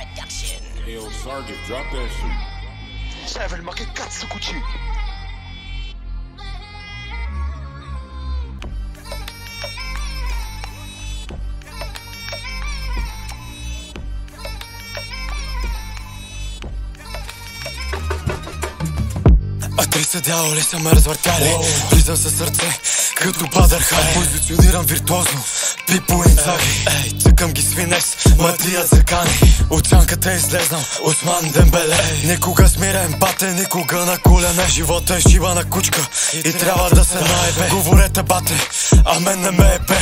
Production. Hey, yo, Sergeant, drop that shit. Travel, ma che cazzo cucini? А 30 дяволи са ме развъртяли. Влизам със сърце, като Бадърхан. Позиционирам виртуозно, Пипо Инзаги. Цъкам ги свинес, Матия Закани. От сянката е излезнал Осман Дембеле. Никога смирен бате, никога на колене. Живота е шиба на кучка и трябва да се наебе. Говорете бате, а мен не ме ебе.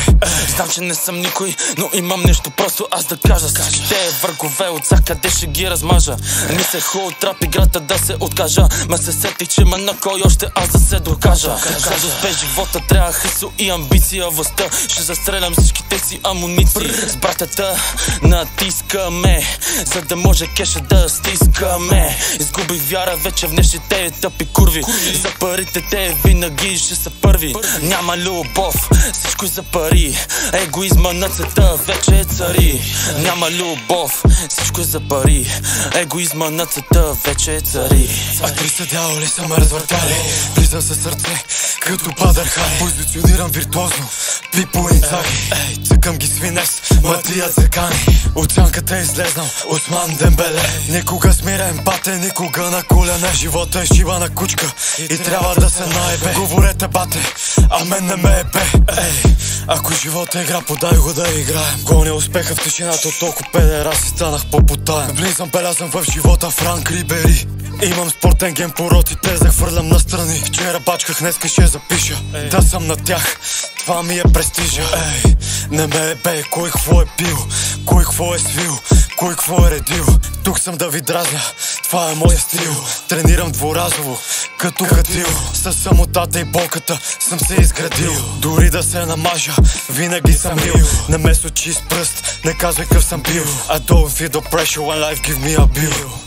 Знам, че не съм никой, но имам нещо просто аз да кажа. Всичките въргове от всякъде ще ги размажа. Не се хубаво трап играта да се откажа. Ме се сетих, че ме на кой още аз да се докажа. За да успе живота трябва хисо и амбиция. Властта ще застрелям всичките си амуниции. С братята натискаме, за да може кеша да стискаме. Изгубих вяра вече в днешните тъпи курви. За парите те винаги ще са първи. Няма любов, всичко за пари. Егоизма на цвета вече е цари. Няма любов, всичко е за пари. Егоизма на цвета вече е цари. А 30 дяволи са ме развъртяли. Влизам със сърце, като Бадърхан. Позиционирам виртуозно, Пипо Инзаги. Цъкам ги свинес, Матия Закани. От сянката е излезнал Осман Дембеле. Никога смирен бате, никога на колене. Живота е шиба на кучка и трябва да се наебе. Говорете бате, а мен не ме ебе. Ако живота е игра, подай го да играем. Гоня успеха в тишината от толкова педераси, станах по-потаем. Влизам, белязам в живота Франк Рибери. Имам спортен ген по ротите, захвърлям настрани. Вчера бачках, днеска ще запиша да съм на тях, това ми е престижа. Не ме ебе, кой какво е пил, кой какво е свил, кой какво е редил. Тук съм да ви дразня, това е моя стил. Тренирам дворазово, като хатил. Със самотата и болката съм се изградил. Дори да се намажа, винаги съм рил. Не ме сочи с пръст, не казвай къв съм бил. I don't feel the pressure when life give me a bill.